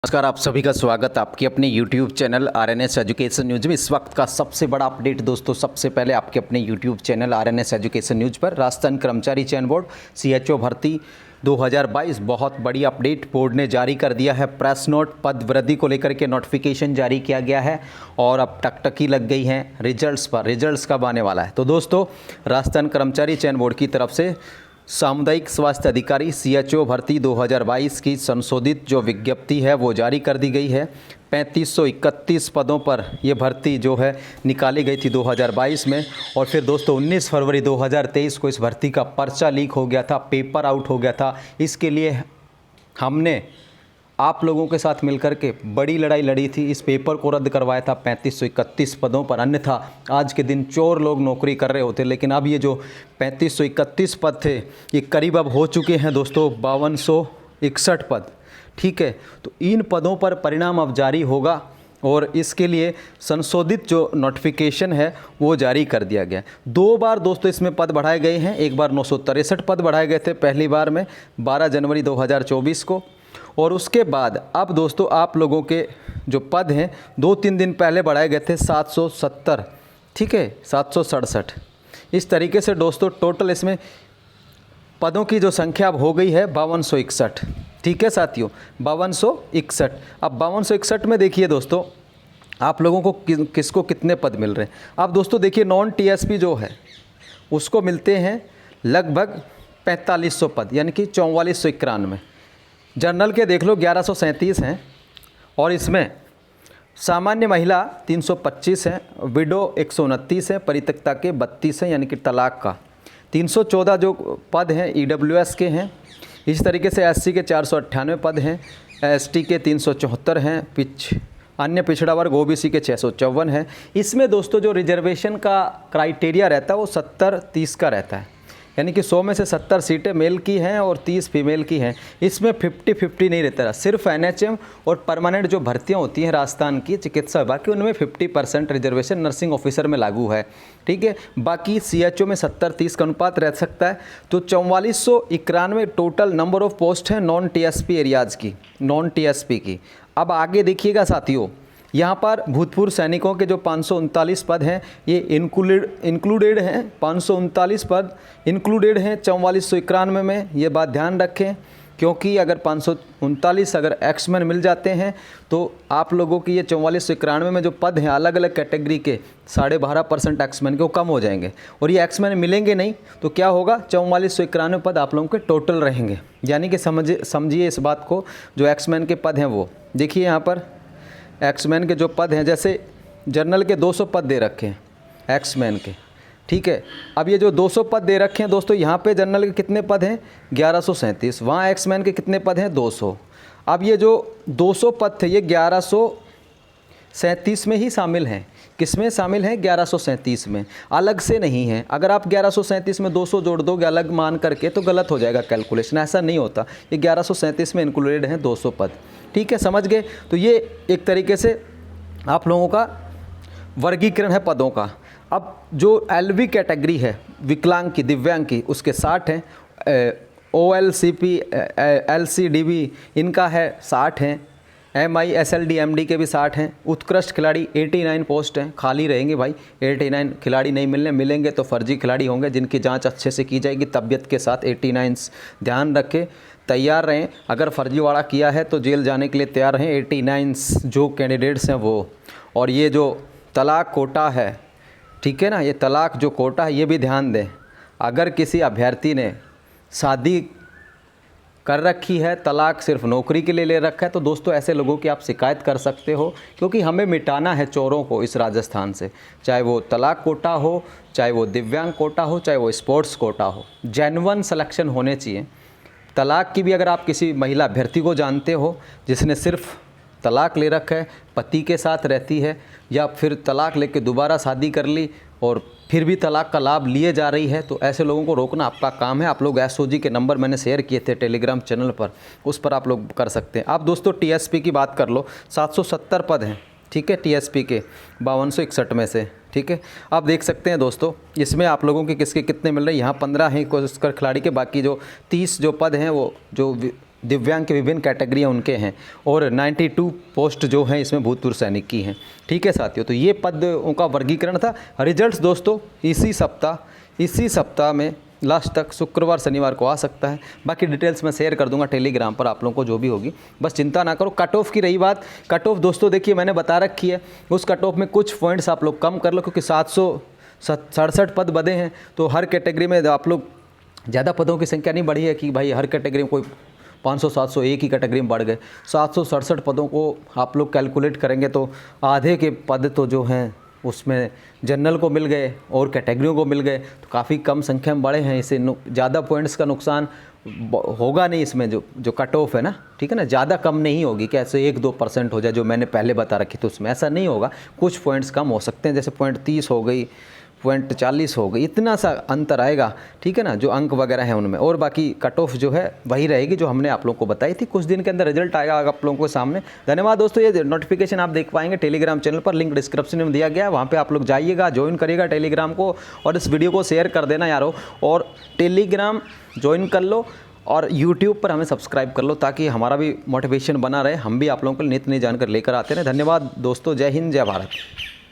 नमस्कार, आप सभी का स्वागत आपके अपने YouTube channel RNS education news में। इस वक्त का सबसे बड़ा अपडेट दोस्तों, सबसे पहले आपके अपने YouTube channel RNS education news पर राजस्थान कर्मचारी चयन बोर्ड CHO भर्ती 2022 बहुत बड़ी अपडेट बोर्ड ने जारी कर दिया है। प्रेस नोट पद वृद्धि को लेकर के नोटिफिकेशन जारी किया गया है और अब टकटकी लग गई है रिजल्ट्स पर। रिजल्ट्स कब आने वाला है? तो दोस्तों, राजस्थान कर्मचारी चयन बोर्ड की तरफ से सामुदायिक स्वास्थ्य अधिकारी CHO भर्ती 2022 की संशोधित जो विज्ञप्ति है वो जारी कर दी गई है। 3531 पदों पर ये भर्ती जो है निकाली गई थी 2022 में, और फिर दोस्तों 19 फरवरी 2023 को इस भर्ती का पर्चा लीक हो गया था, पेपर आउट हो गया था। इसके लिए हमने आप लोगों के साथ मिलकर के बड़ी लड़ाई लड़ी थी, इस पेपर को रद्द करवाया था 3531 पदों पर। अन्यथा आज के दिन चोर लोग नौकरी कर रहे होते, लेकिन अब ये जो 3531 पद थे ये करीब अब हो चुके हैं दोस्तों 5261 पद। ठीक है, तो इन पदों पर परिणाम अब जारी होगा और इसके लिए संशोधित जो नोटिफिकेशन है वो जारी कर दिया गया। 2 बार दोस्तों इसमें पद बढ़ाए गए हैं। एक बार 963 पद बढ़ाए गए थे पहली बार में 12 जनवरी 2024 को, और उसके बाद अब दोस्तों आप लोगों के जो पद हैं 2-3 दिन पहले बढ़ाए गए थे 770, ठीक है, 767। इस तरीके से दोस्तों टोटल इसमें पदों की जो संख्या अब हो गई है 5261। ठीक है साथियों, 5261। अब 5261 में देखिए दोस्तों आप लोगों को किसको कितने पद मिल रहे हैं। अब दोस्तों देखिए नॉन TSP जो है उसको मिलते हैं लगभग 4500 पद, यानी कि 4491। जनरल के देख लो 1137 हैं, और इसमें सामान्य महिला 325 हैं, विडो 129 है, परित्यक्ता के 32 हैं, यानी कि तलाक का 314 जो पद हैं EWS के हैं। इस तरीके से SC के 498 पद हैं, ST के 374 हैं, अन्य पिछड़ा वर्ग OBC के 654 हैं। इसमें दोस्तों जो रिजर्वेशन का क्राइटेरिया रहता है वो 70-30 का रहता है, यानी कि 100 में से 70 सीटें मेल की हैं और 30 फीमेल की हैं। इसमें 50-50 नहीं रहता रहा। सिर्फ NHM और परमानेंट जो भर्तियां होती हैं राजस्थान की चिकित्सा विभाग की, उनमें 50% रिजर्वेशन नर्सिंग ऑफिसर में लागू है। ठीक है, बाकी CHO में 70-30 का अनुपात रह सकता है। तो 4491 टोटल नंबर ऑफ पोस्ट हैं नॉन TSP एरियाज़ की, नॉन TSP की। अब आगे देखिएगा साथियों, यहाँ पर भूतपूर्व सैनिकों के जो 539 पद हैं ये इंक्लूडेड हैं। 539 पद इंक्लूडेड हैं 4491 में, ये बात ध्यान रखें, क्योंकि अगर 539 अगर एक्समैन मिल जाते हैं तो आप लोगों की ये 4491 में जो पद हैं अलग अलग कैटेगरी के 12.5% एक्समैन के वो कम हो जाएंगे, और ये एक्समैन मिलेंगे नहीं तो क्या होगा, 4491 पद आप लोगों के टोटल रहेंगे। यानी कि समझिए इस बात को, जो एक्समैन के पद हैं वो देखिए यहाँ पर एक्समैन के जो पद हैं, जैसे जनरल के 200 पद दे रखे हैं एक्समैन के। ठीक है, अब ये जो 200 पद दे रखे हैं दोस्तों, यहाँ पे जनरल के कितने पद हैं 1137, वहाँ एक्समैन के कितने पद हैं 200। अब ये जो 200 पद थे ये 1137 में ही शामिल हैं। किस में शामिल हैं? 1137 में, अलग से नहीं है। अगर आप 1137 में 200 जोड़ दोगे अलग मान करके तो गलत हो जाएगा कैलकुलेशन, ऐसा नहीं होता। ये 1137 में इंक्लूडेड हैं 200 पद। ठीक है, समझ गए? तो ये एक तरीके से आप लोगों का वर्गीकरण है पदों का। अब जो LV कैटेगरी है विकलांग की, दिव्यांग की, उसके 60 हैं। OLCP LCDB इनका है 60 हैं। MI SLD MD के भी 60 हैं। उत्कृष्ट खिलाड़ी 89 पोस्ट हैं, खाली रहेंगे भाई। 89 खिलाड़ी नहीं मिलेंगे तो फर्जी खिलाड़ी होंगे जिनकी जांच अच्छे से की जाएगी तबियत के साथ। 89 ध्यान रखें, तैयार रहें, अगर फर्जीवाड़ा किया है तो जेल जाने के लिए तैयार रहें 89 जो कैंडिडेट्स हैं वो। और ये जो तलाक कोटा है, ठीक है ना, ये तलाक जो कोटा है ये भी ध्यान दें। अगर किसी अभ्यर्थी ने शादी कर रखी है, तलाक सिर्फ नौकरी के लिए ले रखा है, तो दोस्तों ऐसे लोगों की आप शिकायत कर सकते हो, क्योंकि हमें मिटाना है चोरों को इस राजस्थान से। चाहे वो तलाक कोटा हो, चाहे वो दिव्यांग कोटा हो, चाहे वो स्पोर्ट्स कोटा हो, जेन्युइन सिलेक्शन होने चाहिए। तलाक की भी अगर आप किसी महिला अभ्यर्थी को जानते हो जिसने सिर्फ तलाक ले रखा है, पति के साथ रहती है, या फिर तलाक लेके दोबारा शादी कर ली और फिर भी तलाक का लाभ लिए जा रही है, तो ऐसे लोगों को रोकना आपका काम है। आप लोग SOG के नंबर मैंने शेयर किए थे टेलीग्राम चैनल पर, उस पर आप लोग कर सकते हैं। आप दोस्तों TSP की बात कर लो, 770 पद हैं, ठीक है, TSP के 5261 में से। ठीक है, आप देख सकते हैं दोस्तों इसमें आप लोगों के किसके कितने मिल रहे हैं। यहाँ 15 हैं कोस्कर खिलाड़ी के, बाकी जो 30 जो पद हैं वो जो दिव्यांग के विभिन्न कैटेगरियाँ उनके हैं और 92 पोस्ट जो हैं इसमें भूतपूर्व सैनिक की हैं। ठीक है साथियों, तो ये पदों का वर्गीकरण था। रिजल्ट्स दोस्तों इसी सप्ताह में लास्ट तक शुक्रवार शनिवार को आ सकता है। बाकी डिटेल्स मैं शेयर कर दूंगा टेलीग्राम पर आप लोगों को जो भी होगी, बस चिंता ना करो। कट ऑफ की रही बात, कट ऑफ दोस्तों देखिए मैंने बता रखी है, उस कट ऑफ में कुछ पॉइंट्स आप लोग कम कर लो क्योंकि 767 पद बदे हैं, तो हर कैटेगरी में आप लोग ज़्यादा पदों की संख्या नहीं बढ़ी है कि भाई हर कैटेगरी में कोई 500-700 एक ही कैटेगरी में बढ़ गए। 767 पदों को आप लोग कैलकुलेट करेंगे तो आधे के पद तो जो हैं उसमें जनरल को मिल गए और कैटेगरियों को मिल गए, तो काफ़ी कम संख्या में बढ़े हैं। इससे ज़्यादा पॉइंट्स का नुकसान होगा नहीं इसमें, जो कट ऑफ है ना, ठीक है ना, ज़्यादा कम नहीं होगी कि ऐसे 1-2% हो जाए जो मैंने पहले बता रखी, तो उसमें ऐसा नहीं होगा। कुछ पॉइंट्स कम हो सकते हैं, जैसे 0.30 हो गई, 0.40 हो गई, इतना सा अंतर आएगा, ठीक है ना, जो अंक वगैरह हैं उनमें। और बाकी कट ऑफ जो है वही रहेगी जो हमने आप लोगों को बताई थी। कुछ दिन के अंदर रिजल्ट आएगा आप लोगों के सामने। धन्यवाद दोस्तों। ये नोटिफिकेशन आप देख पाएंगे टेलीग्राम चैनल पर, लिंक डिस्क्रिप्शन में दिया गया है, वहाँ पे आप लोग जाइएगा, ज्वाइन करिएगा टेलीग्राम को और इस वीडियो को शेयर कर देना यारो, और टेलीग्राम ज्वाइन कर लो और यूट्यूब पर हमें सब्सक्राइब कर लो ताकि हमारा भी मोटिवेशन बना रहे, हम भी आप लोगों को नित्य नई जानकारी लेकर आते रहें। धन्यवाद दोस्तों, जय हिंद, जय भारत।